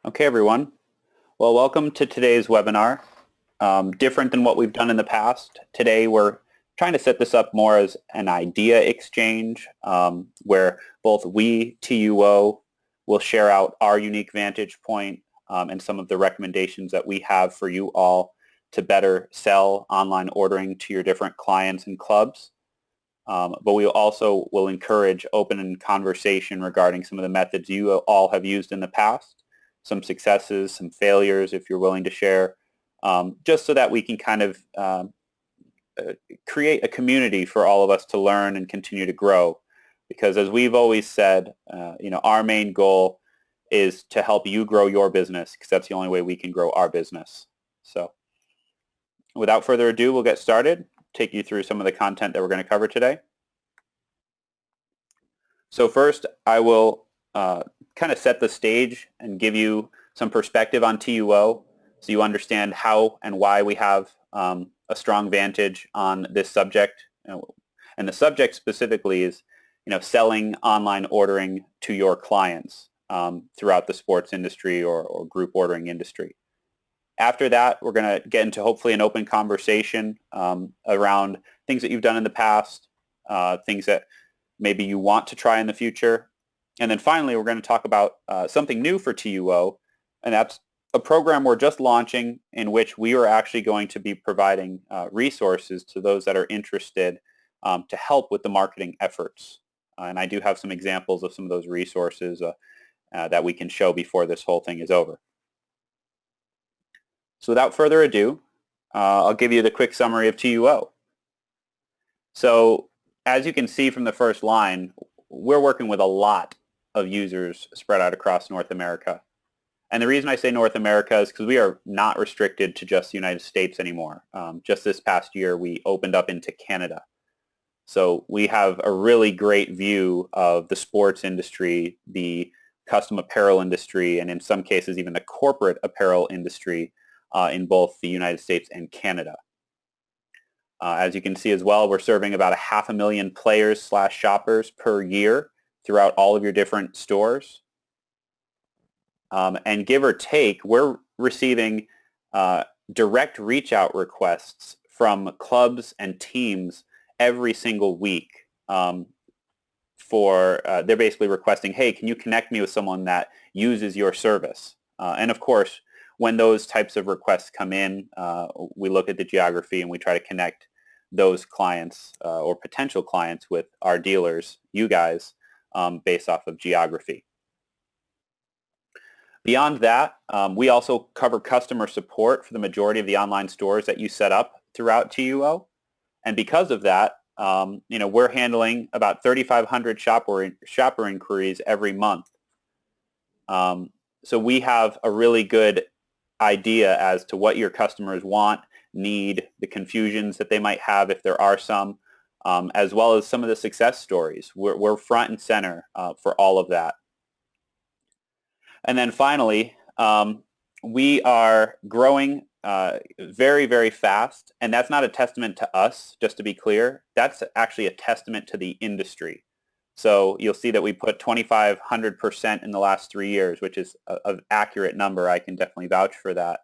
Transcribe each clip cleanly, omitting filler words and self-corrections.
Okay, everyone. Well, welcome to today's webinar. Different than what we've done in the past. Today, we're trying to set this up more as an idea exchange where both we, TUO, will share out our unique vantage point and some of the recommendations that we have for you all to better sell online ordering to your different clients and clubs. But we also will encourage open conversation regarding some of the methods you all have used in the past, some successes, some failures if you're willing to share, just so that we can kind of create a community for all of us to learn and continue to grow. Because as we've always said, our main goal is to help you grow your business because that's the only way we can grow our business. So without further ado, we'll get started, take you through some of the content that we're going to cover today. So first, I will kind of set the stage and give you some perspective on TUO so you understand how and why we have a strong vantage on this subject. And the subject specifically is selling online ordering to your clients throughout the sports industry or group ordering industry. After that, we're going to get into hopefully an open conversation around things that you've done in the past, things that maybe you want to try in the future. And then finally, we're going to talk about something new for TUO, and that's a program we're just launching in which we are actually going to be providing resources to those that are interested to help with the marketing efforts. And I do have some examples of some of those resources that we can show before this whole thing is over. So without further ado, I'll give you the quick summary of TUO. So as you can see from the first line, we're working with a lot of users spread out across North America. And the reason I say North America is because we are not restricted to just the United States anymore. Just this past year, we opened up into Canada. So we have a really great view of the sports industry, the custom apparel industry, and in some cases, even the corporate apparel industry in both the United States and Canada. As you can see as well, we're serving about 500,000 players/shoppers per year throughout all of your different stores. And give or take, we're receiving direct reach out requests from clubs and teams every single week they're basically requesting, hey, can you connect me with someone that uses your service? And of course, when those types of requests come in, we look at the geography and we try to connect those clients or potential clients with our dealers, you guys, based off of geography. Beyond that, we also cover customer support for the majority of the online stores that you set up throughout TUO. And because of that, we're handling about 3,500 shopper inquiries every month. So we have a really good idea as to what your customers want, need, the confusions that they might have if there are some, as well as some of the success stories. We're front and center for all of that. And then finally, we are growing very, very fast. And that's not a testament to us, just to be clear. That's actually a testament to the industry. So you'll see that we put 2,500% in the last 3 years, which is an accurate number. I can definitely vouch for that.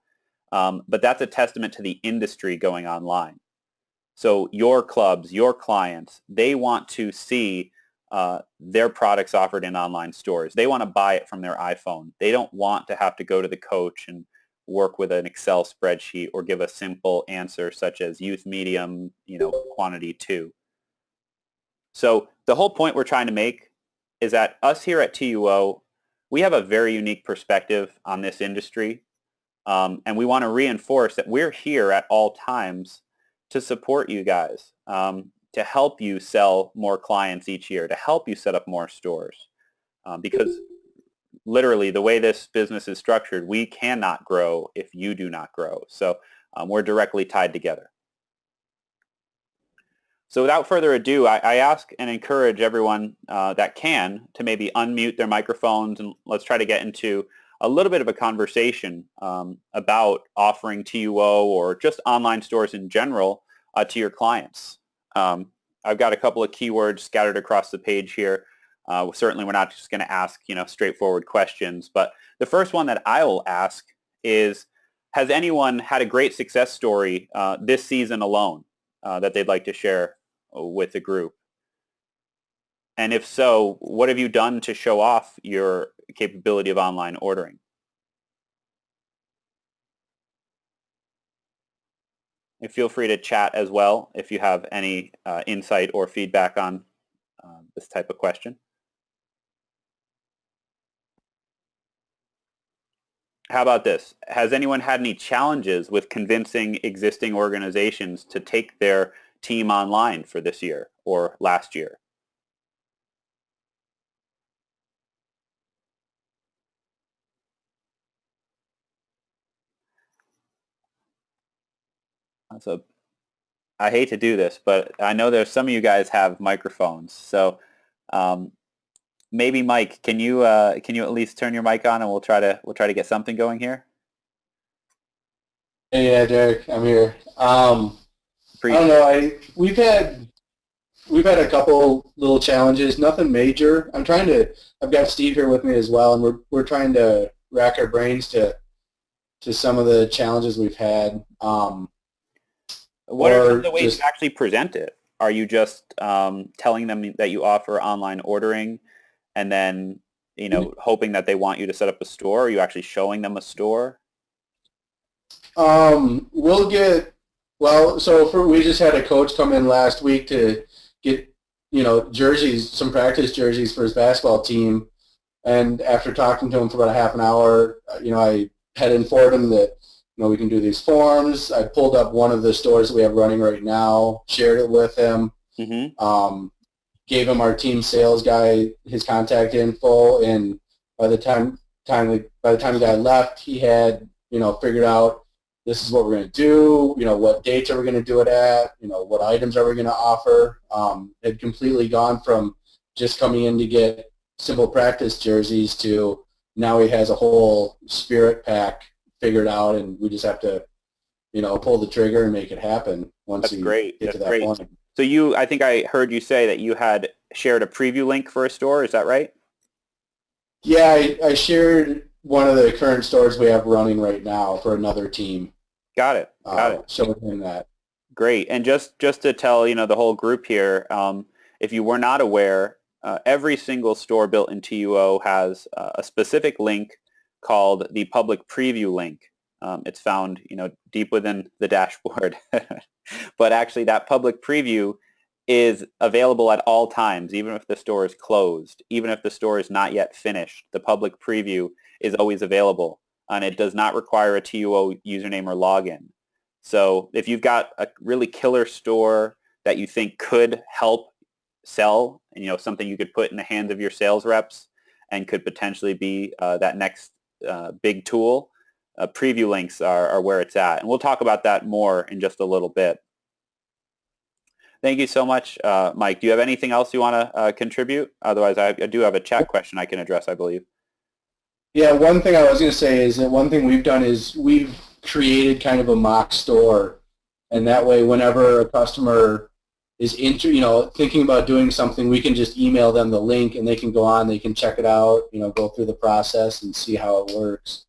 But that's a testament to the industry going online. So your clubs, your clients, they want to see their products offered in online stores. They want to buy it from their iPhone. They don't want to have to go to the coach and work with an Excel spreadsheet or give a simple answer such as youth medium, quantity 2. So the whole point we're trying to make is that us here at TUO, we have a very unique perspective on this industry. And we want to reinforce that we're here at all times to support you guys, to help you sell more clients each year, to help you set up more stores. Because literally the way this business is structured, we cannot grow if you do not grow. So we're directly tied together. So without further ado, I ask and encourage everyone that can to maybe unmute their microphones, and let's try to get into a little bit of a conversation about offering TUO or just online stores in general to your clients. I've got a couple of keywords scattered across the page here. Certainly, we're not just going to ask, straightforward questions. But the first one that I will ask is, has anyone had a great success story this season alone that they'd like to share with the group? And if so, what have you done to show off your capability of online ordering? And feel free to chat as well if you have any insight or feedback on this type of question. How about this? Has anyone had any challenges with convincing existing organizations to take their team online for this year or last year? So I hate to do this, but I know there's some of you guys have microphones. So maybe Mike, can you at least turn your mic on, and we'll try to get something going here. Hey, yeah, Derek, I'm here. I don't know. We've had a couple little challenges, nothing major. I've got Steve here with me as well, and we're trying to rack our brains to some of the challenges we've had. What are some of the ways to actually present it? Are you just telling them that you offer online ordering, and then hoping that they want you to set up a store? Or are you actually showing them a store? We just had a coach come in last week to get jerseys, some practice jerseys for his basketball team, and after talking to him for about a half an hour, I had informed him that we can do these forms. I pulled up one of the stores that we have running right now, shared it with him, gave him our team sales guy his contact info, and by the time the guy left, he had figured out, this is what we're going to do, what dates are we going to do it at, what items are we going to offer. Had completely gone from just coming in to get simple practice jerseys to now he has a whole Spirit pack figured out, and we just have to, pull the trigger and make it happen once we get to that point. So I think I heard you say that you had shared a preview link for a store. Is that right? Yeah, I shared one of the current stores we have running right now for another team. Got it. Showing him that. Great. And just to tell the whole group here, if you were not aware, every single store built in TUO has a specific link called the public preview link. It's found deep within the dashboard. But actually, that public preview is available at all times, even if the store is closed, even if the store is not yet finished. The public preview is always available, and it does not require a TUO username or login. So if you've got a really killer store that you think could help sell, and something you could put in the hands of your sales reps and could potentially be that next big tool, preview links are where it's at. And we'll talk about that more in just a little bit. Thank you so much, Mike. Do you have anything else you want to contribute? Otherwise, I do have a chat question I can address, I believe. Yeah, one thing I was going to say is that one thing we've done is we've created kind of a mock store, and that way whenever a customer is thinking about doing something, we can just email them the link, and they can go on, they can check it out, go through the process and see how it works.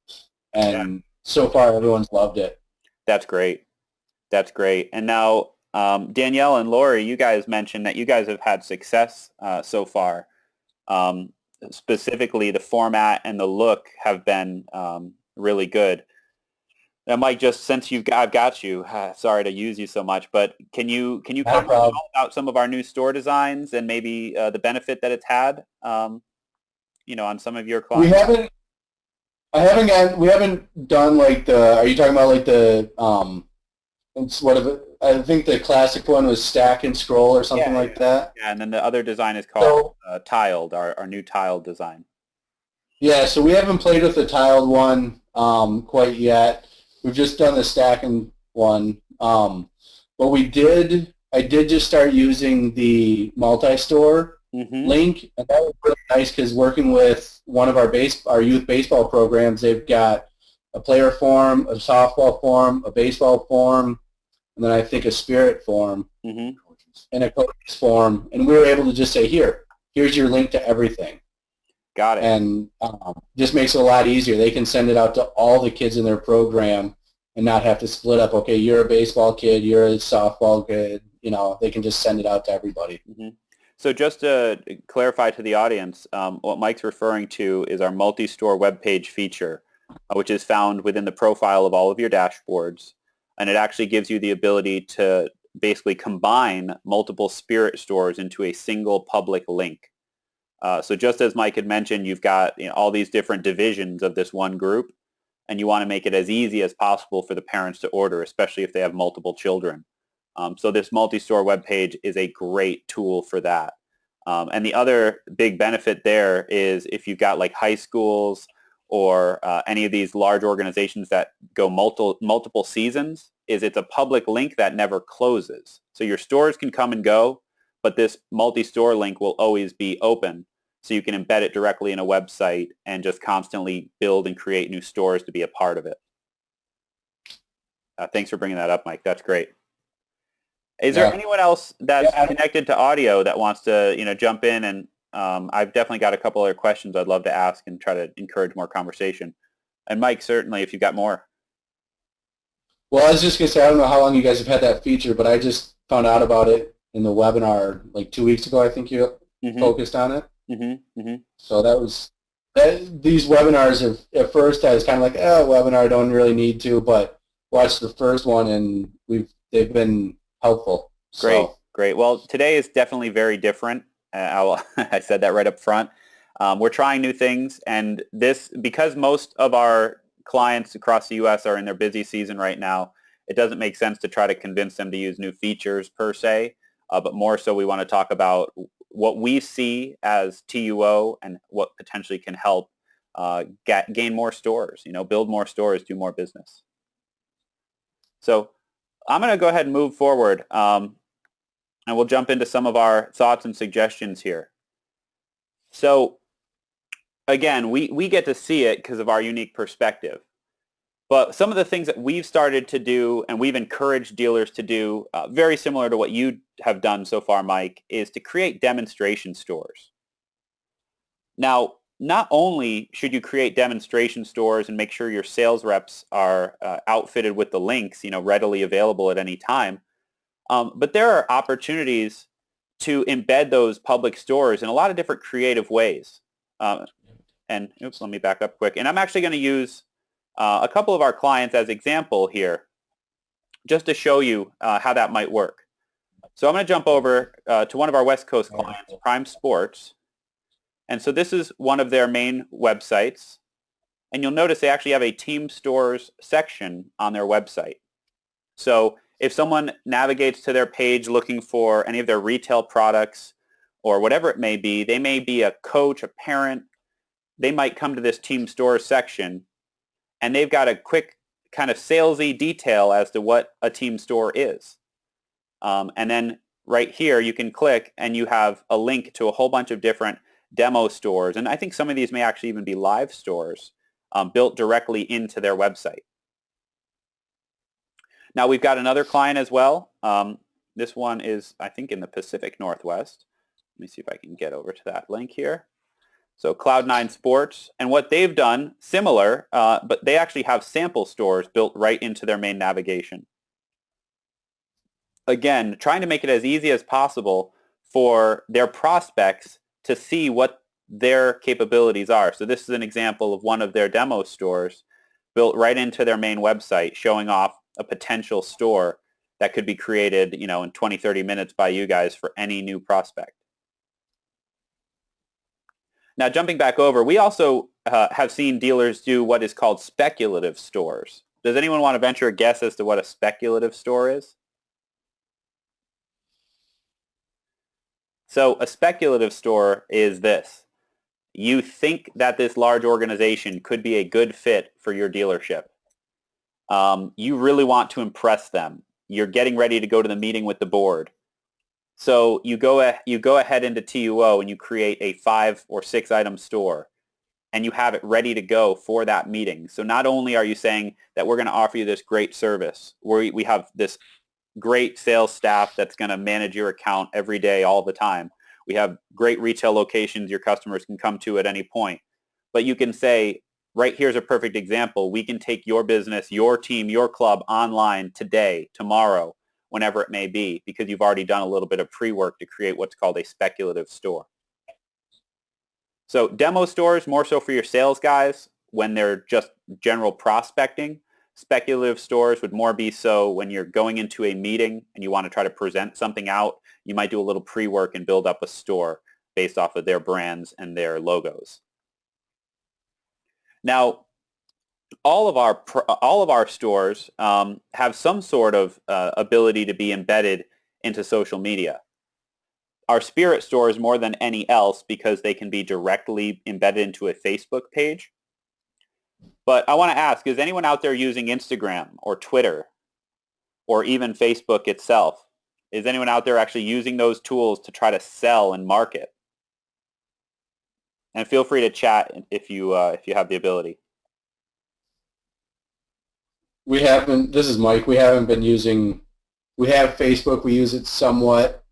And so far, everyone's loved it. That's great. And now, Danielle and Lori, you guys mentioned that you guys have had success so far. Specifically, the format and the look have been really good. Now, Mike, just since I've got you, sorry to use you so much, but can you comment about some of our new store designs and maybe the benefit that it's had, on some of your clients? We haven't done like are you talking about like the, I think the classic one was Stack and Scroll or something like that. Yeah, and then the other design is called Tiled, our new Tiled design. Yeah, so we haven't played with the Tiled one quite yet. We've just done the Stacking one. But I did just start using the multi-store link, and that was really nice because working with one of our youth baseball programs, they've got a player form, a softball form, a baseball form, and then I think a Spirit form and a coach's form. And we were able to just say, here, here's your link to everything. Got it. And just makes it a lot easier. They can send it out to all the kids in their program and not have to split up. Okay, you're a baseball kid, you're a softball kid. They can just send it out to everybody. Mm-hmm. So just to clarify to the audience, what Mike's referring to is our multi-store web page feature, which is found within the profile of all of your dashboards. And it actually gives you the ability to basically combine multiple Spirit stores into a single public link. So just as Mike had mentioned, you've got all these different divisions of this one group, and you want to make it as easy as possible for the parents to order, especially if they have multiple children. So this multi-store web page is a great tool for that. And the other big benefit there is if you've got like high schools or any of these large organizations that go multiple seasons, is it's a public link that never closes. So your stores can come and go, but this multi-store link will always be open. So you can embed it directly in a website and just constantly build and create new stores to be a part of it. Thanks for bringing that up, Mike. That's great. Is there anyone else that's connected to audio that wants to, jump in? And I've definitely got a couple other questions I'd love to ask and try to encourage more conversation. And Mike, certainly, if you've got more. Well, I was just going to say, I don't know how long you guys have had that feature, but I just found out about it in the webinar like 2 weeks ago. I think you focused on it. So these webinars have, at first I was kind of like, webinar, don't really need to, but watched the first one and they've been helpful. Great. Well, today is definitely very different. I said that right up front. We're trying new things, and because most of our clients across the U.S. are in their busy season right now, it doesn't make sense to try to convince them to use new features per se, but more so we want to talk about what we see as TUO and what potentially can help gain more stores, build more stores, do more business. So I'm going to go ahead and move forward, and we'll jump into some of our thoughts and suggestions here. So again, we get to see it because of our unique perspective. But some of the things that we've started to do and we've encouraged dealers to do, very similar to what you have done so far, Mike, is to create demonstration stores. Now, not only should you create demonstration stores and make sure your sales reps are outfitted with the links, readily available at any time, but there are opportunities to embed those public stores in a lot of different creative ways. And oops, let me back up quick. And I'm actually going to use a couple of our clients as example here, just to show you how that might work. So I'm going to jump over to one of our West Coast clients, Prime Sports. And so this is one of their main websites. And you'll notice they actually have a Team Stores section on their website. So if someone navigates to their page looking for any of their retail products or whatever it may be, they may be a coach, a parent, they might come to this Team Stores section, and they've got a quick kind of salesy detail as to what a team store is. And then right here you can click and you have a link to a whole bunch of different demo stores. And I think some of these may actually even be live stores built directly into their website. Now we've got another client as well. This one is, I think, in the Pacific Northwest. Let me see if I can get over to that link here. So Cloud9 Sports, and what they've done, similar, but they actually have sample stores built right into their main navigation. Again, trying to make it as easy as possible for their prospects to see what their capabilities are. So this is an example of one of their demo stores built right into their main website, showing off a potential store that could be created, in 20, 30 minutes by you guys for any new prospect. Now, jumping back over, we also have seen dealers do what is called speculative stores. Does anyone want to venture a guess as to what a speculative store is? So a speculative store is this. You think that this large organization could be a good fit for your dealership. You really want to impress them. You're getting ready to go to the meeting with the board. So you go ahead into TUO and you create a 5 or 6 item store and you have it ready to go for that meeting. So not only are you saying that we're going to offer you this great service, we have this great sales staff that's going to manage your account every day, all the time, We have great retail locations your customers can come to at any point. But you can say, right here's a perfect example. We can take your business, your team, your club online today, tomorrow, whenever it may be, because you've already done a little bit of pre-work to create what's called a speculative store. So demo stores, more so for your sales guys when they're just general prospecting. Speculative stores would more be so when you're going into a meeting and you want to try to present something out. You might do a little pre-work and build up a store based off of their brands and their logos. Now, all of our stores have some sort of ability to be embedded into social media. Our Spirit stores more than any else because they can be directly embedded into a Facebook page. But I want to ask, is anyone out there using Instagram or Twitter or even Facebook itself? Is anyone out there actually using those tools to try to sell and market? And feel free to chat if you have the ability. We haven't, this is Mike, we haven't been using, we have Facebook, we use it somewhat,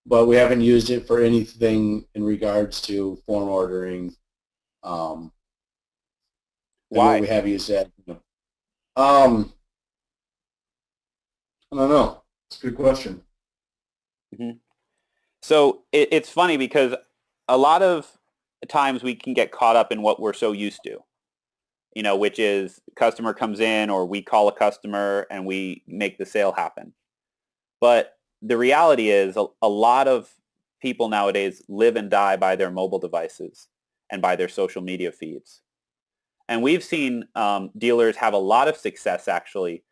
but we haven't used it for anything in regards to form ordering. Why? We have used that. I don't know. It's a good question. Mm-hmm. So it's funny because a lot of times we can get caught up in what we're so used to, which is customer comes in or we call a customer and we make the sale happen. But the reality is a lot of people nowadays live and die by their mobile devices and by their social media feeds. And we've seen dealers have a lot of success actually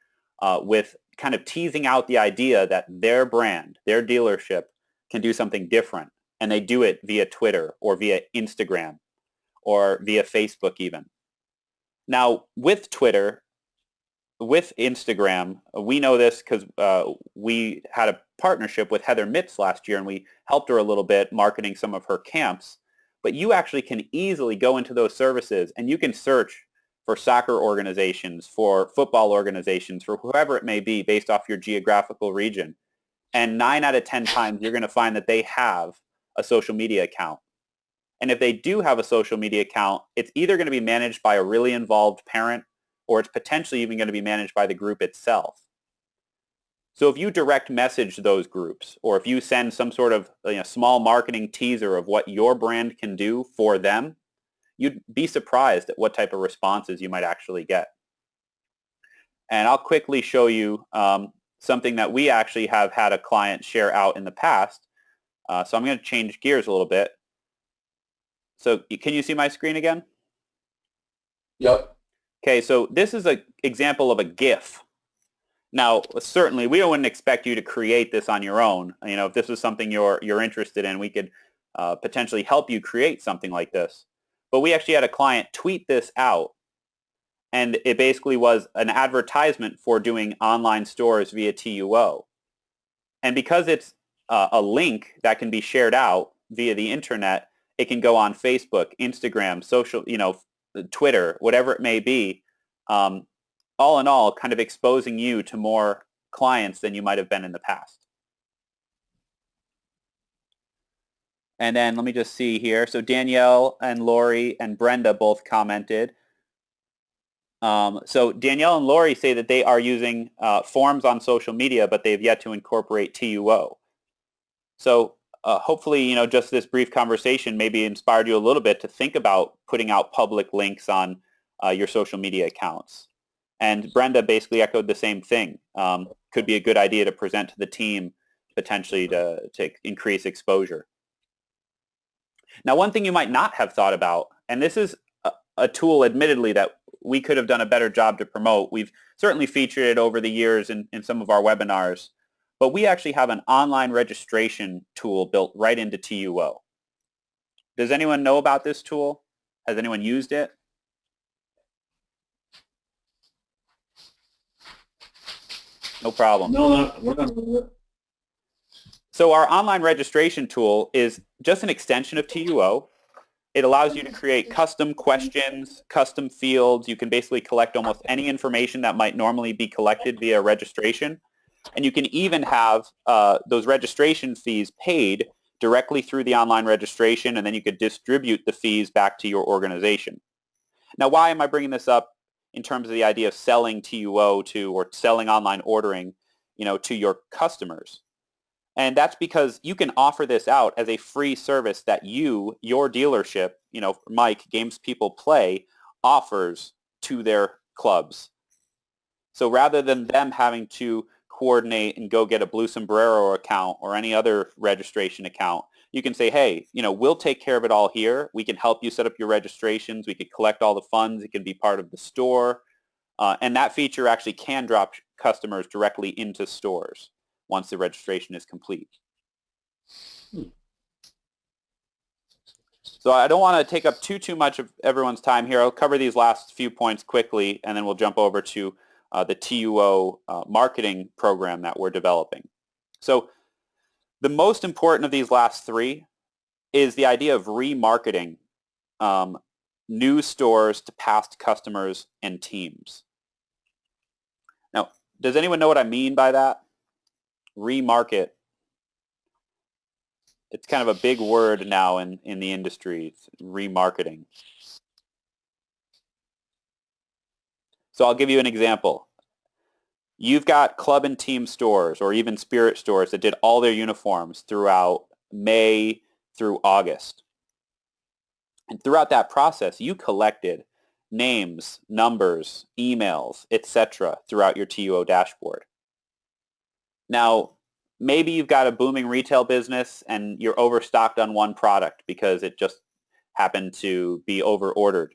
with kind of teasing out the idea that their brand, their dealership can do something different. And they do it via Twitter or via Instagram or via Facebook even. Now, with Twitter, with Instagram, we know this because we had a partnership with Heather Mitz last year and we helped her a little bit marketing some of her camps. But you actually can easily go into those services and you can search for soccer organizations, for football organizations, for whoever it may be based off your geographical region. And 9 out of 10 times you're going to find that they have a social media account. And if they do have a social media account, it's either going to be managed by a really involved parent or it's potentially even going to be managed by the group itself. So if you direct message those groups or if you send some sort of small marketing teaser of what your brand can do for them, you'd be surprised at what type of responses you might actually get. And I'll quickly show you something that we actually have had a client share out in the past. So I'm going to change gears a little bit. So can you see my screen again? Yep. Okay, so this is an example of a GIF. Now, certainly, we wouldn't expect you to create this on your own. If this is something you're interested in, we could potentially help you create something like this. But we actually had a client tweet this out, and it basically was an advertisement for doing online stores via TUO. And because it's a link that can be shared out via the internet, it can go on Facebook, Instagram, social, Twitter, whatever it may be. All in all, kind of exposing you to more clients than you might have been in the past. And then let me just see here. So Danielle and Lori and Brenda both commented. So Danielle and Lori say that they are using forms on social media, but they've yet to incorporate TUO. So hopefully, just this brief conversation maybe inspired you a little bit to think about putting out public links on your social media accounts. And Brenda basically echoed the same thing. Could be a good idea to present to the team potentially to increase exposure. Now, one thing you might not have thought about, and this is a tool admittedly that we could have done a better job to promote. We've certainly featured it over the years in some of our webinars, but we actually have an online registration tool built right into TUO. Does anyone know about this tool? Has anyone used it? No problem. No. So our online registration tool is just an extension of TUO. It allows you to create custom questions, custom fields. You can basically collect almost any information that might normally be collected via registration. And you can even have those registration fees paid directly through the online registration, and then you could distribute the fees back to your organization. Now, why am I bringing this up in terms of the idea of selling TUO to, or selling online ordering, to your customers? And that's because you can offer this out as a free service that your dealership, Mike, Games People Play, offers to their clubs. So rather than them having to coordinate and go get a Blue Sombrero account or any other registration account, you can say, hey, we'll take care of it all here. We can help you set up your registrations. We could collect all the funds. It can be part of the store. And that feature actually can drop customers directly into stores once the registration is complete. So I don't want to take up too much of everyone's time here. I'll cover these last few points quickly, and then we'll jump over to the TUO marketing program that we're developing. So the most important of these last three is the idea of remarketing new stores to past customers and teams. Now, does anyone know what I mean by that? Remarket. It's kind of a big word now in the industry, it's remarketing. So I'll give you an example. You've got club and team stores or even Spirit stores that did all their uniforms throughout May through August. And throughout that process, you collected names, numbers, emails, etc. throughout your TUO dashboard. Now, maybe you've got a booming retail business and you're overstocked on one product because it just happened to be over-ordered.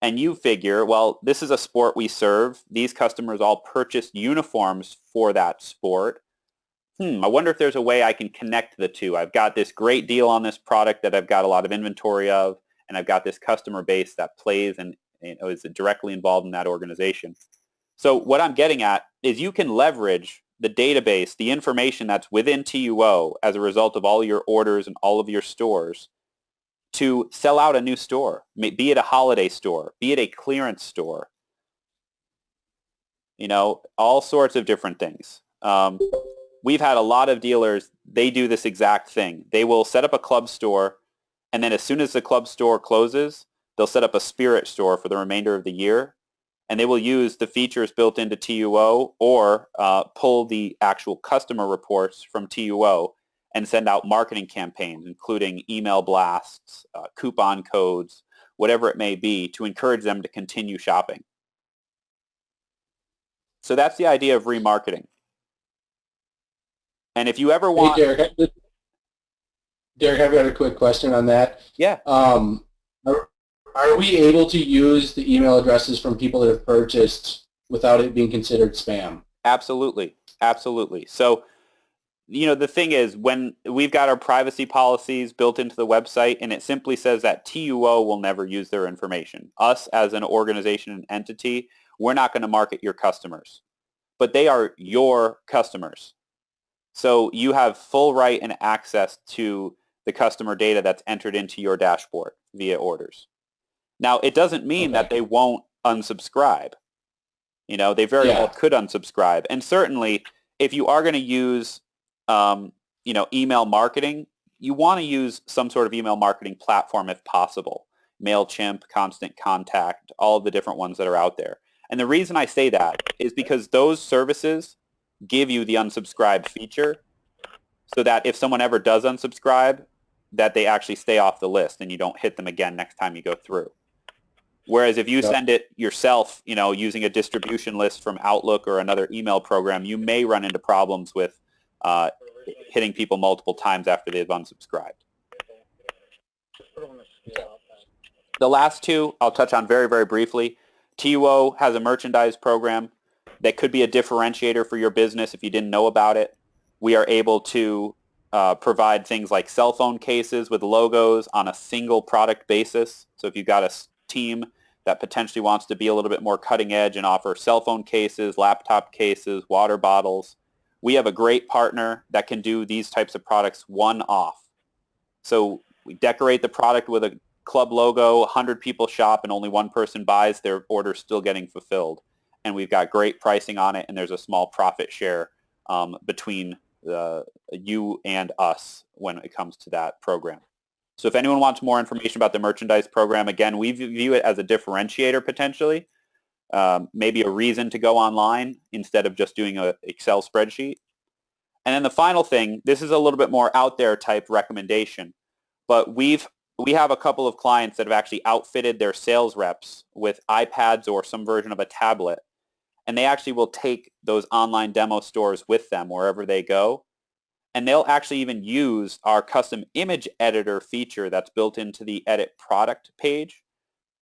And you figure, well, this is a sport we serve. These customers all purchased uniforms for that sport. I wonder if there's a way I can connect the two. I've got this great deal on this product that I've got a lot of inventory of, and I've got this customer base that plays and is directly involved in that organization. So what I'm getting at is you can leverage the database, the information that's within TUO as a result of all your orders and all of your stores to sell out a new store, be it a holiday store, be it a clearance store, all sorts of different things. We've had a lot of dealers, they do this exact thing. They will set up a club store, and then as soon as the club store closes, they'll set up a Spirit store for the remainder of the year, and they will use the features built into TUO or pull the actual customer reports from TUO and send out marketing campaigns, including email blasts, coupon codes, whatever it may be, to encourage them to continue shopping. So that's the idea of remarketing. And if you ever want... Hey, Derek, I've got a quick question on that. Yeah. Are we able to use the email addresses from people that have purchased without it being considered spam? Absolutely. Absolutely. So, the thing is, when we've got our privacy policies built into the website, and it simply says that TUO will never use their information. Us as an organization and entity, we're not going to market your customers. But they are your customers. So you have full right and access to the customer data that's entered into your dashboard via orders. Now, it doesn't mean that they won't unsubscribe. They very well could unsubscribe. And certainly, if you are going to use, email marketing, you want to use some sort of email marketing platform if possible. MailChimp, Constant Contact, all of the different ones that are out there. And the reason I say that is because those services give you the unsubscribe feature so that if someone ever does unsubscribe, that they actually stay off the list and you don't hit them again next time you go through. Whereas if you send it yourself, using a distribution list from Outlook or another email program, you may run into problems with hitting people multiple times after they've unsubscribed. The last two I'll touch on very, very briefly. TUO has a merchandise program that could be a differentiator for your business if you didn't know about it. We are able to provide things like cell phone cases with logos on a single product basis. So if you've got a team that potentially wants to be a little bit more cutting edge and offer cell phone cases, laptop cases, water bottles, we have a great partner that can do these types of products one-off. So we decorate the product with a club logo, 100 people shop, and only one person buys, their order still getting fulfilled. And we've got great pricing on it, and there's a small profit share between you and us when it comes to that program. So if anyone wants more information about the merchandise program, again, we view it as a differentiator potentially, maybe a reason to go online instead of just doing an Excel spreadsheet. And then the final thing, this is a little bit more out there type recommendation, but we have a couple of clients that have actually outfitted their sales reps with iPads or some version of a tablet, and they actually will take those online demo stores with them wherever they go. And they'll actually even use our custom image editor feature that's built into the edit product page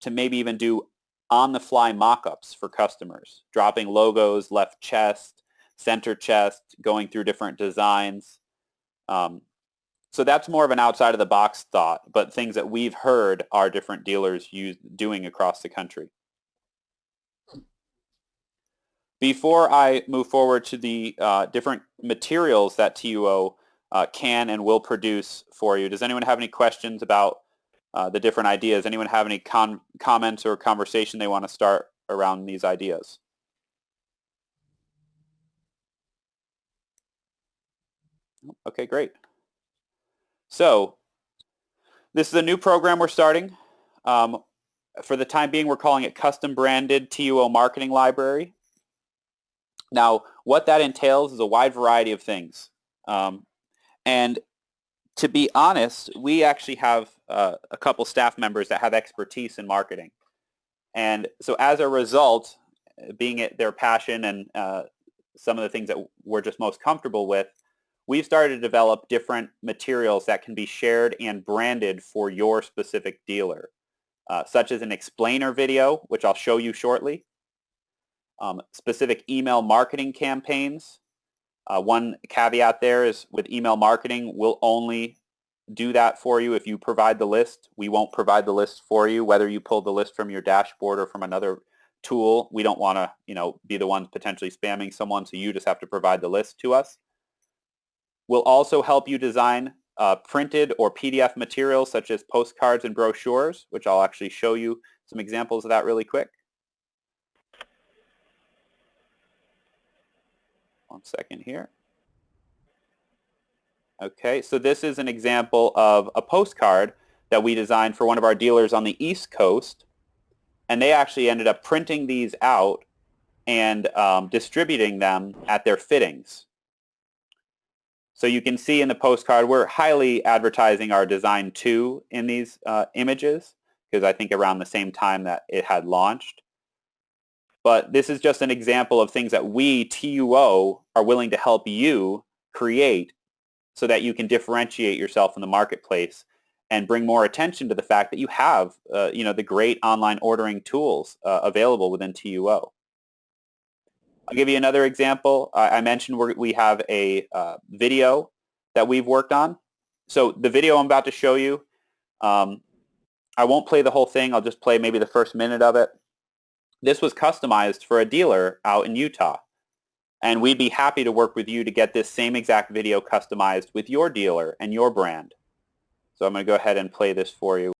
to maybe even do on-the-fly mock-ups for customers, dropping logos, left chest, center chest, going through different designs. So that's more of an outside-of-the-box thought, but things that we've heard our different dealers doing across the country. Before I move forward to the different materials that TUO can and will produce for you, does anyone have any questions about the different ideas? Anyone have any comments or conversation they want to start around these ideas? Okay, great. So this is a new program we're starting. For the time being, we're calling it Custom Branded TUO Marketing Library. Now, what that entails is a wide variety of things. And to be honest, we actually have a couple staff members that have expertise in marketing. And so as a result, being it their passion and some of the things that we're just most comfortable with, we've started to develop different materials that can be shared and branded for your specific dealer, such as an explainer video, which I'll show you shortly, specific email marketing campaigns. One caveat there is with email marketing, we'll only do that for you if you provide the list. We won't provide the list for you, whether you pull the list from your dashboard or from another tool. We don't want to, be the ones potentially spamming someone, so you just have to provide the list to us. We'll also help you design printed or PDF materials such as postcards and brochures, which I'll actually show you some examples of that really quick. One second here. Okay, so this is an example of a postcard that we designed for one of our dealers on the East Coast, and they actually ended up printing these out and distributing them at their fittings. So you can see in the postcard, we're highly advertising our Design 2 in these images, because I think around the same time that it had launched. But this is just an example of things that we, TUO, are willing to help you create so that you can differentiate yourself in the marketplace and bring more attention to the fact that you have the great online ordering tools available within TUO. I'll give you another example. I mentioned we have a video that we've worked on. So the video I'm about to show you, I won't play the whole thing. I'll just play maybe the first minute of it. This was customized for a dealer out in Utah. And we'd be happy to work with you to get this same exact video customized with your dealer and your brand. So I'm going to go ahead and play this for you.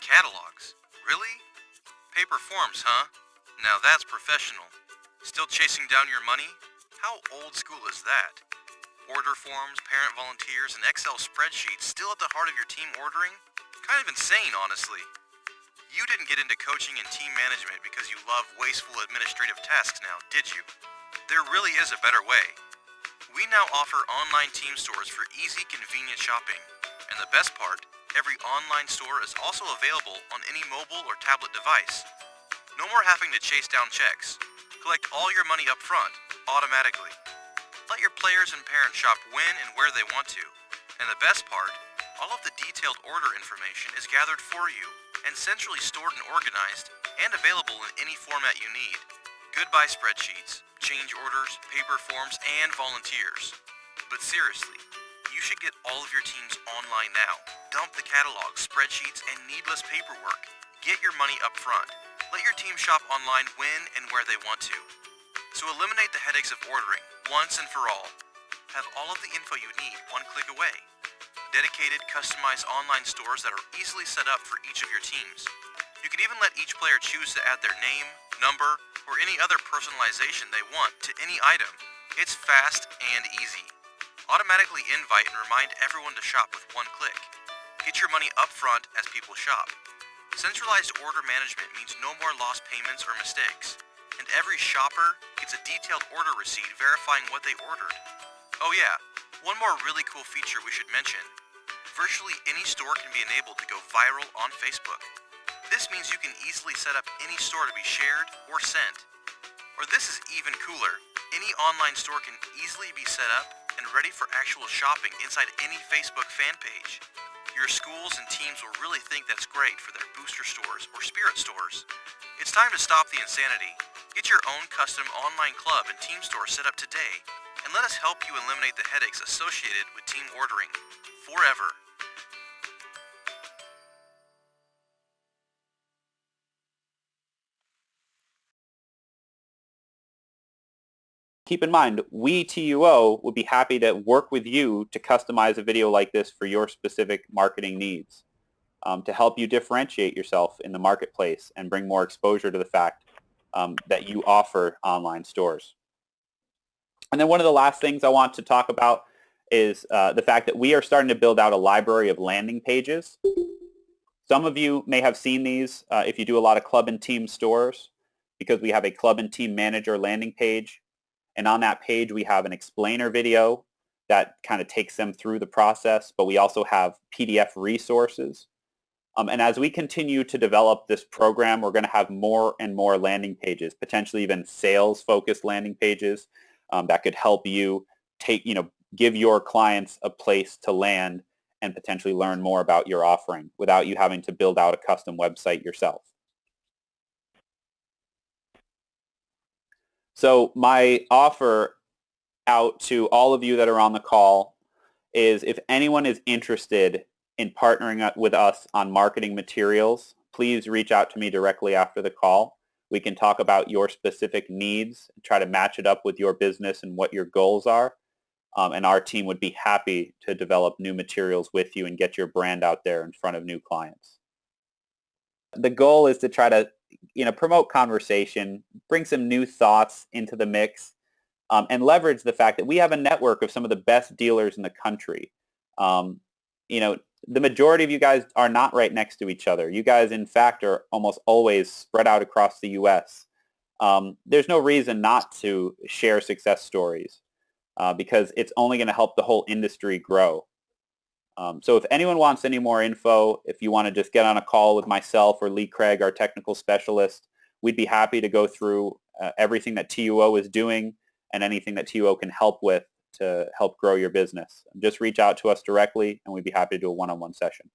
Catalogs? Really? Paper forms, huh? Now that's professional. Still chasing down your money? How old school is that? Order forms, parent volunteers, and Excel spreadsheets still at the heart of your team ordering? Kind of insane, honestly. You didn't get into coaching and team management because you love wasteful administrative tasks now, did you? There really is a better way. We now offer online team stores for easy, convenient shopping. And the best part, every online store is also available on any mobile or tablet device. No more having to chase down checks. Collect all your money up front, automatically. Let your players and parents shop when and where they want to. And the best part, all of the detailed order information is gathered for you and centrally stored and organized and available in any format you need. Goodbye spreadsheets, change orders, paper forms, and volunteers. But seriously, you should get all of your teams online now. Dump the catalog, spreadsheets, and needless paperwork. Get your money up front. Let your team shop online when and where they want to. So eliminate the headaches of ordering once and for all. Have all of the info you need one click away. Dedicated, customized online stores that are easily set up for each of your teams. You can even let each player choose to add their name, number, or any other personalization they want to any item. It's fast and easy. Automatically invite and remind everyone to shop with one click. Get your money up front as people shop. Centralized order management means no more lost payments or mistakes, and every shopper gets a detailed order receipt verifying what they ordered. Oh yeah, one more really cool feature we should mention. Virtually any store can be enabled to go viral on Facebook. This means you can easily set up any store to be shared or sent. Or this is even cooler. Any online store can easily be set up and ready for actual shopping inside any Facebook fan page. Your schools and teams will really think that's great for their booster stores or spirit stores. It's time to stop the insanity. Get your own custom online club and team store set up today, and let us help you eliminate the headaches associated with team ordering forever. Keep in mind, we TUO would be happy to work with you to customize a video like this for your specific marketing needs, to help you differentiate yourself in the marketplace and bring more exposure to the fact that you offer online stores. And then one of the last things I want to talk about is the fact that we are starting to build out a library of landing pages. Some of you may have seen these if you do a lot of club and team stores, because we have a club and team manager landing page. And on that page, we have an explainer video that kind of takes them through the process, but we also have PDF resources. And as we continue to develop this program, we're going to have more and more landing pages, potentially even sales-focused landing pages that could help you give your clients a place to land and potentially learn more about your offering without you having to build out a custom website yourself. So my offer out to all of you that are on the call is, if anyone is interested in partnering up with us on marketing materials, please reach out to me directly after the call. We can talk about your specific needs, try to match it up with your business and what your goals are. And our team would be happy to develop new materials with you and get your brand out there in front of new clients. The goal is to try to promote conversation, bring some new thoughts into the mix, and leverage the fact that we have a network of some of the best dealers in the country. The majority of you guys are not right next to each other. You guys, in fact, are almost always spread out across the U.S. There's no reason not to share success stories because it's only going to help the whole industry grow. So if anyone wants any more info, if you want to just get on a call with myself or Lee Craig, our technical specialist, we'd be happy to go through everything that TUO is doing and anything that TUO can help with to help grow your business. Just reach out to us directly, and we'd be happy to do a one-on-one session.